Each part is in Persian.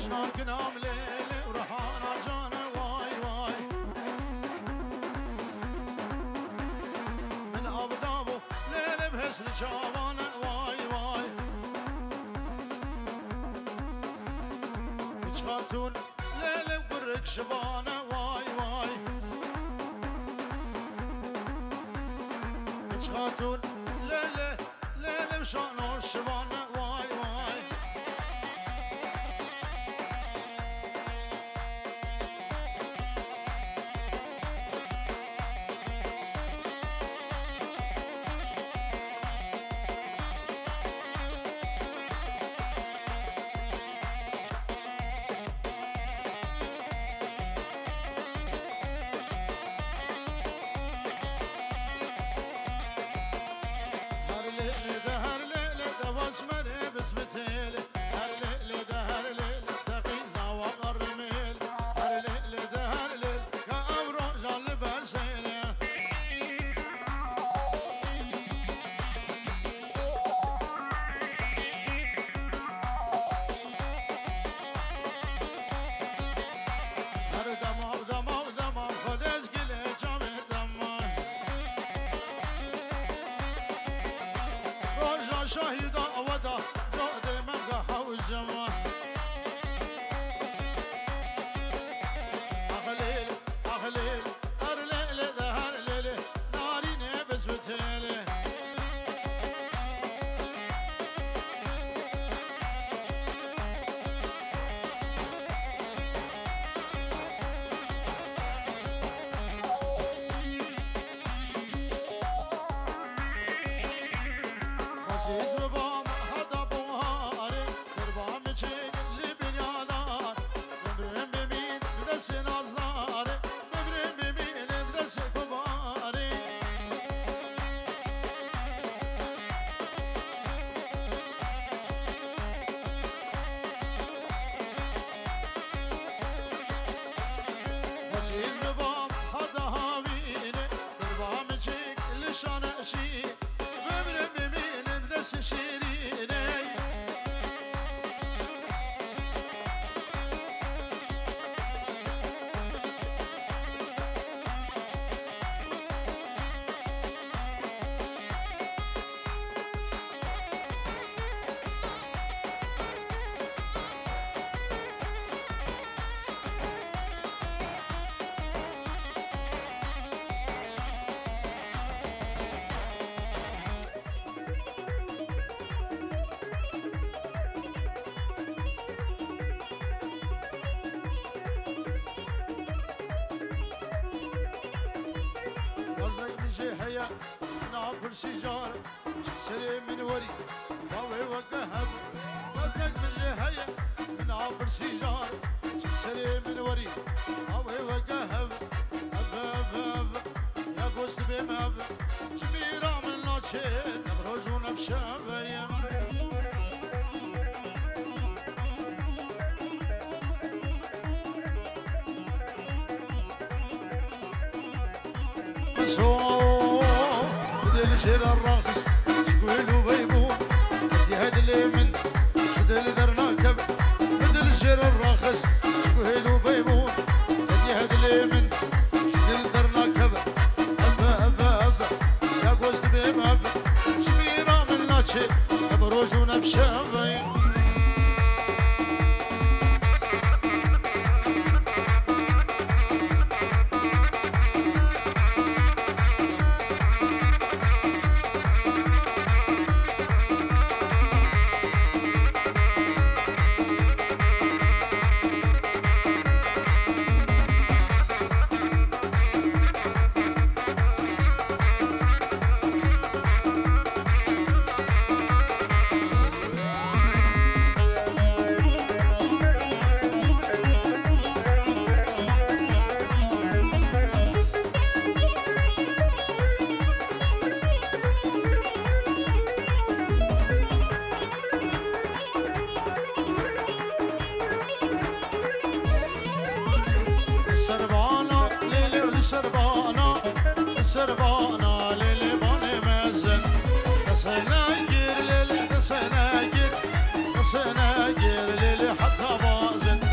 كنام ليلي ورحانا جانا واي واي من ابو دابو ليلي بهسن جاوانا واي واي هيج خاتون ليلي بقرك شبانا واي واي هيج خاتون ليلي ليلي بشانو الشبانا واي واي شاهدا ودا بعد مقاحة والجمال أخليل أخليل أرليل ظهر ليلي ناري نبس بتيلي عزيز بابا هذا بوهاري تربام تشيك اللي بنيادار مبرم بمين بدس نازلاري مبرم بمين بدس كباري عزيز بابا هذا هاويني تربام تشيك اللي شانشي مبرم بمين بدس شيريني هيا ناكل سيجارة سري من وري ضوي وقهب وزنك من هيا ناكل سيجارة سري من وري ضوي وقهب أب يا قوست بمب شميرة من نوتشي نبرجونا بشابية شير الراقص شكويلو بيبون بدي هاد اليمن بدل درنا كب بدل شير الراقص شكويلو بيبون بدي هاد اليمن بدل درنا كب أبا أبا أبا يا قوست بيم أبا شميرة من ناتشي بروجونا بشابي سربانا للي باني مزن سناجر للي سناجر للي حتى بازن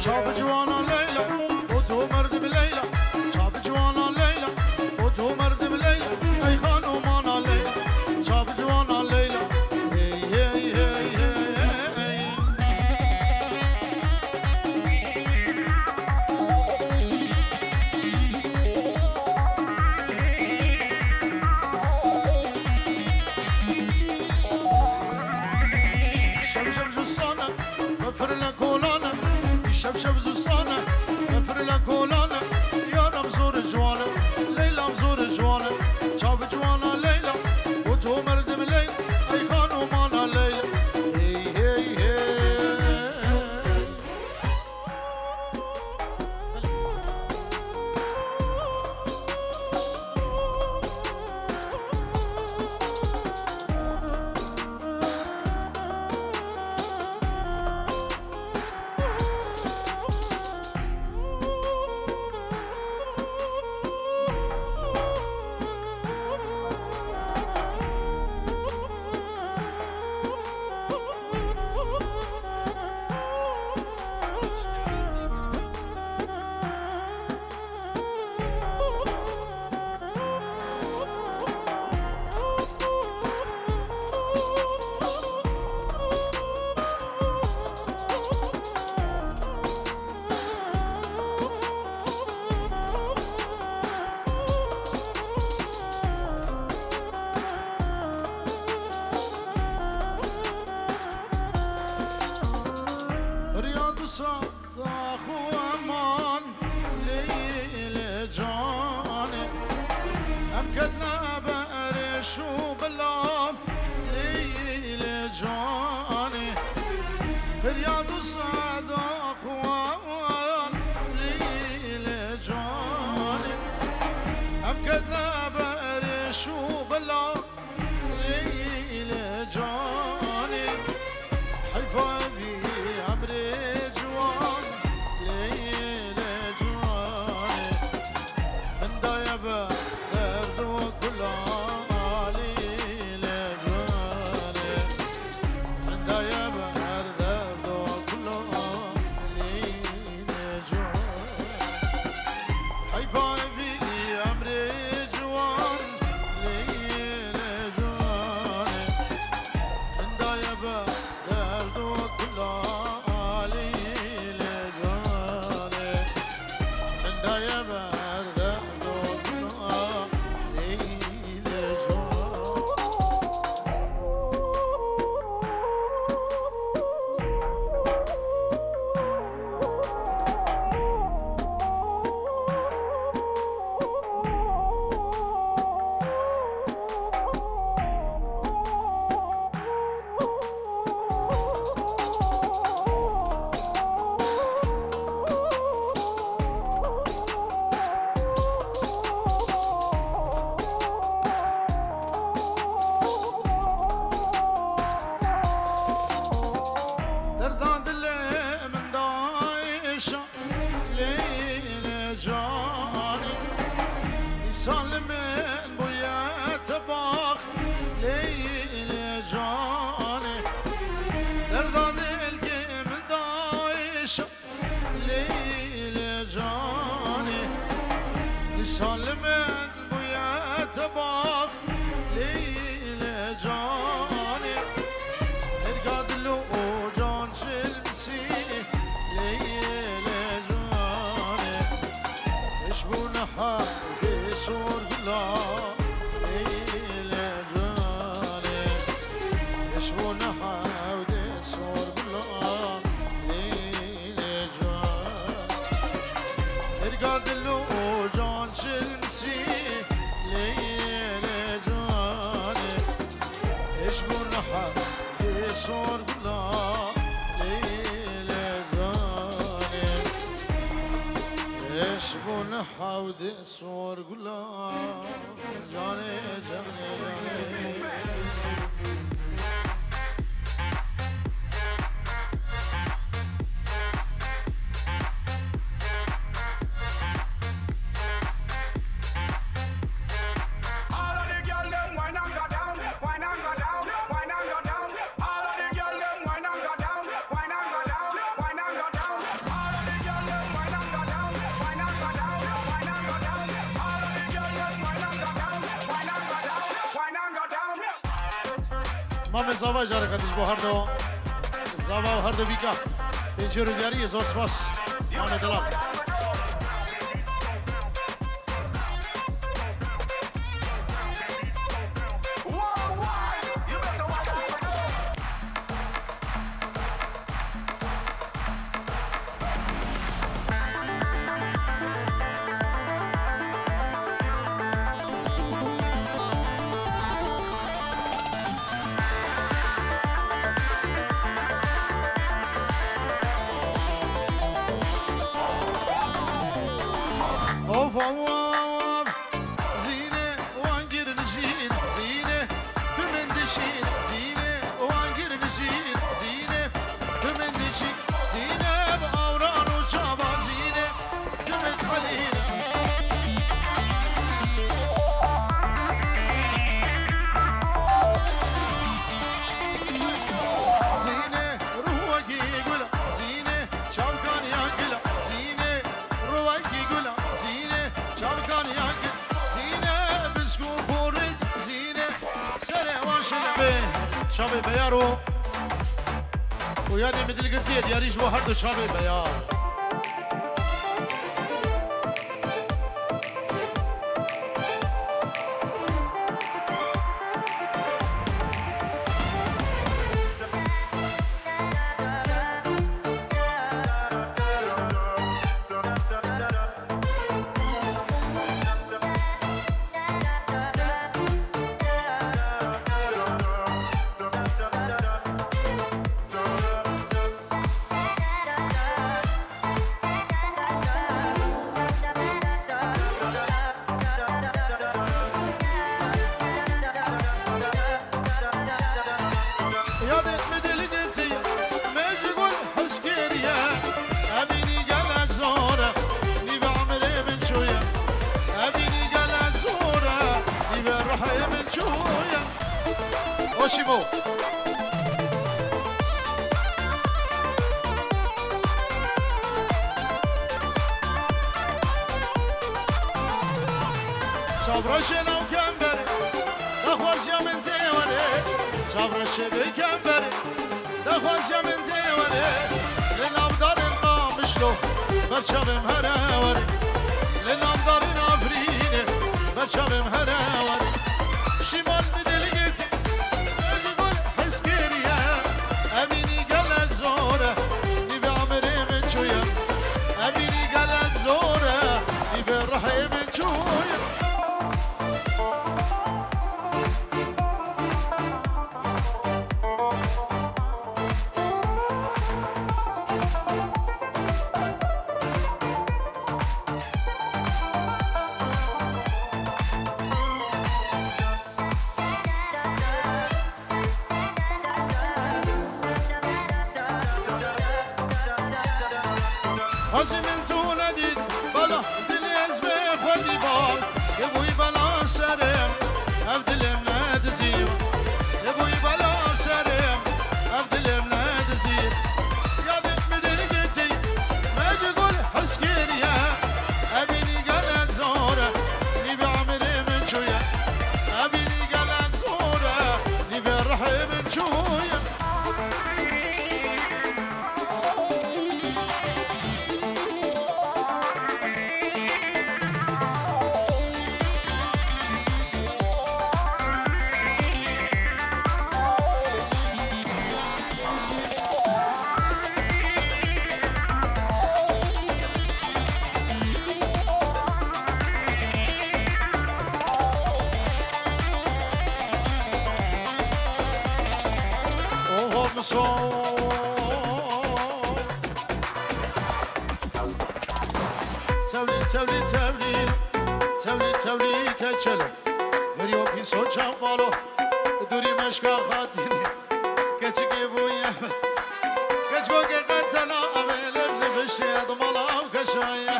شاب جوانا ليلى وتو مرد بليلى شاب جوانا ليلى وتو مرد بليلى اي خانو مانا ليلى شاب جوانا ليلى هي شب جوسانا غفر لك ولانا شب زوسانا غفر لك ولانا يا رب زور جوانا ليلى مزور جوانا شاب جوانا ليلى وتو مرد بليلى اي خانو مانا ليلى هي رياض صداخ وامان ليل جاني امكدنا بقرش وبلام ليل جاني فرياض صداخ وامان ليل جاني امكدنا بقرش وبلام ليل جاني حيفا سالمين بويا تباخ ليل جاني دردان القي من دايش ليل جاني سالمين بويا تباخ ليل جاني ارقاد له جان شلمسي ليل جاني اشبون حق صور قلا ليل جاني يشبون حاود صور قلا ليل جاني ارقاد له جان شلمسي ليل جاني يشبون حاود صور قلا ليل جاني يشبون حاود صور قلا جاني جاني جاني مام زاوا جارکتش با هر دو زاوا و هر دو بیکا پنجرو دیاری زور سپاس مام دلال شابه بیارو و یادی مدل گرتیه دیاریش با هر دو شابه بیار Oshimo. Çavraşe nav kemberi, daxwaz ya min tevane. Çavraşe be kemberi, daxwaz ya min tevane. Lenavdarın qamışlo, berçavim herevari. Lenavdarın afrine, berçavim herevari. Şimal bedeli gitti, mecbur heskeriye. Emini gelek zora, nive amirimin çuya. Emini gelek zora, nive rahimin çuya. Hazimin tuğla did, bala dili ezbe khodi bal. Yebuy bala serem, ev dilim ne dizim. Yebuy bala serem, ev dilim ne dizim. Yadım mi dil gitti, mecgul haskeriye. Evini gelek zora, nive amirimin çuya. Evini gelek zora, nive rahimin çuya. تولي كتشلم مريو في صوت شمالو دوري مشكا خاطيني كتشكي بويا كتشكي قتلا أبلم نفشي أضمالا وكشايا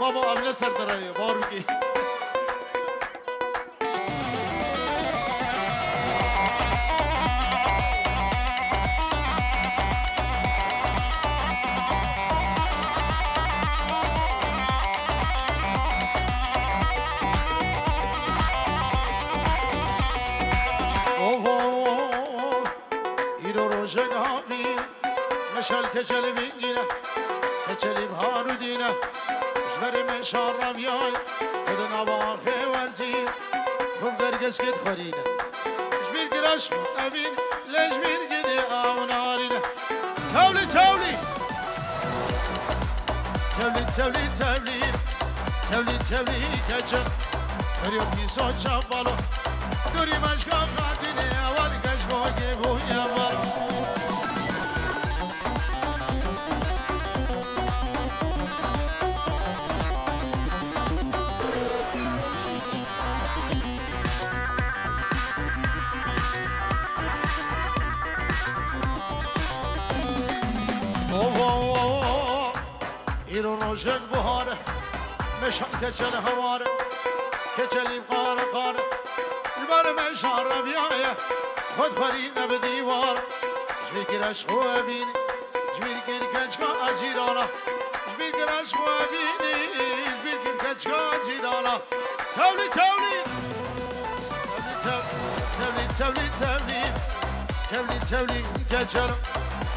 ماما أبنى سردرايا باروكي قافين مشال كجل بينجينا كجل بهارو دينا جبر مشارم ياي خدنا باخي ورجين خم درقس كد خورينا جبير قراش أبين لجبير قدي آونارينا تولي تولي تولي تولي تولي تولي تولي كجل دريو في صوت شفالو دوري مشكا خاتيني أول كشكو كيبو يبالو ایرو روشک بهاره مشان کچل هواره کچلی قار قار البر مشان ربیایه خود فری نب دیوار جبیر گرش خواه بینی جبیر گر کچکا اجیرانا جبیر گرش خواه بینی جبیر گر کچکا اجیرانا تولی تولی تولی تولی تولی تولی تولی کچلم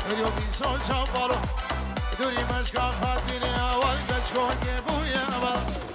دریو بیسان چنبالو دوری مشکا خاتینه اول کچکو که بویه اول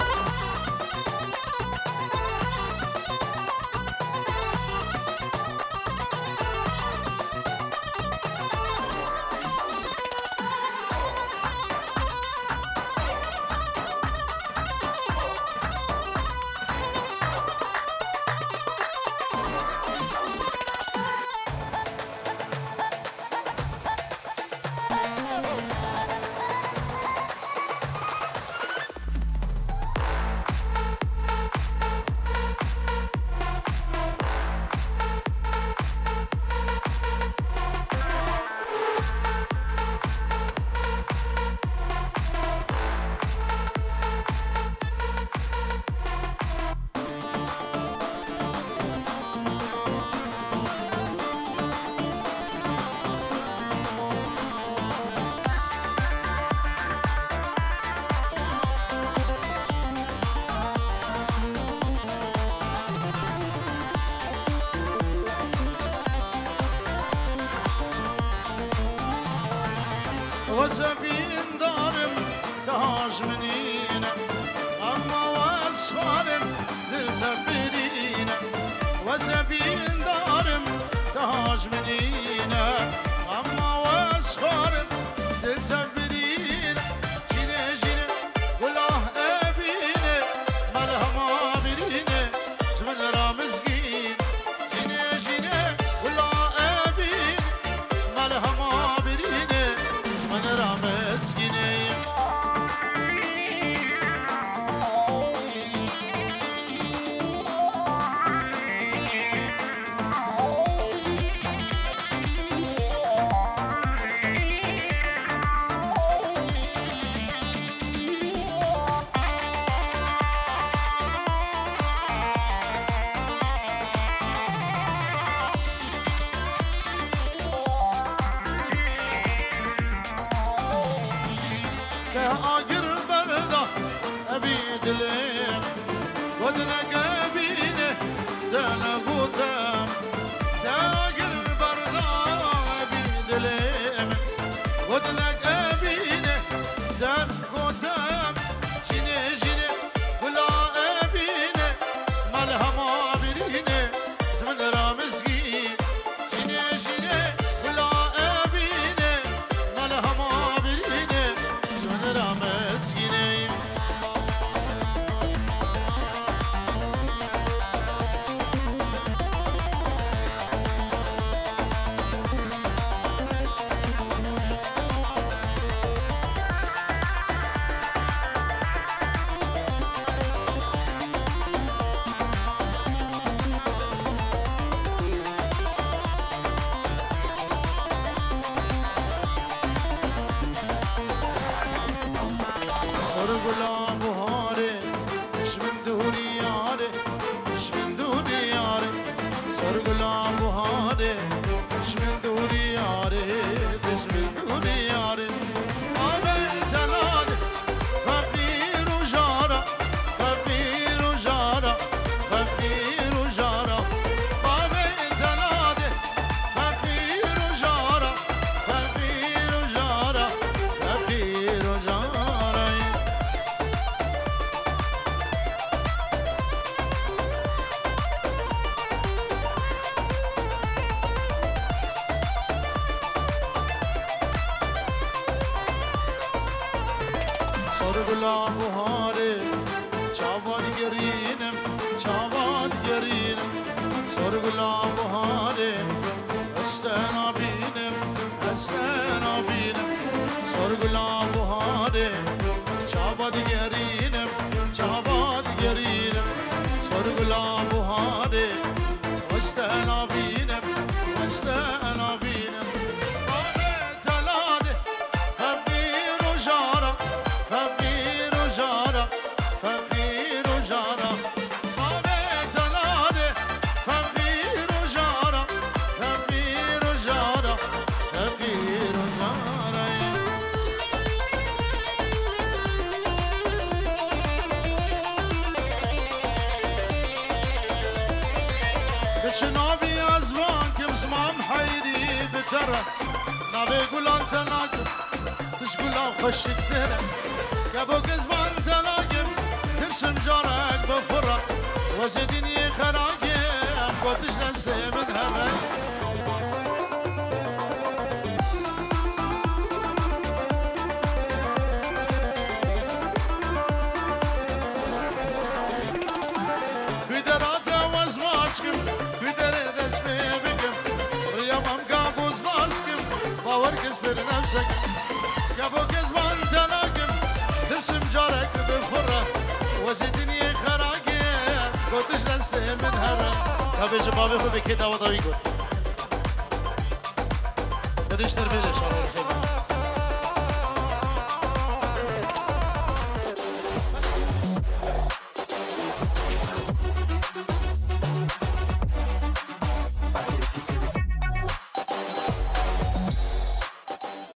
وزبين دارم تاج منينه اما واسفارم دل تبرينه وزبين دارم تاج منينه اما واسفارم دل تبرينه جينه جينه والله ابينه مرحبا برينه زمن رامزقين جينه جينه والله ابينه مرحبا من رامز گینه آگر بردا ابی دلم ودنا قبینه زنا بوتم آگر بردا ابی دلم ودنا قبینه زن بوتم جینه جینه ولا ابینه ملهما برینه زمن رامزگی جینه جینه ولا ابینه ملهما برینه رامز گینه سرگلا بهاره اش من دوری یاره اش من دوری یاره سرگلا بهاره اش من دوری یاره اش من دوری یاره آبه تلاد فقیر و جارا فقیر و جارا فقیر و جارا آبه تلاد فقیر و جارا سرگلا بهاره چاوان گرینم چاوان گرینم سرگلا بهاره استنا بینم استنا بینم سرگلا بهاره چاوان گرینم چاوان گرینم سرگلا بهاره استنا بینم استنا بینم شنابي أزمان كمسمام حيري بترى نابي قول أنت ناقم تشقول أخش الدرة قابوك زمان تلاقم ترسم جارك بفرة وزدني خراقم قوتش لنسي من هرم نفسك يا ابو كزمان تلاقم ترسم جارك بفره وزيدني خراقي قلتش لنستي من هره كابي جبابي خو بكي داوضاوي قلت بديش تربيلش على الخير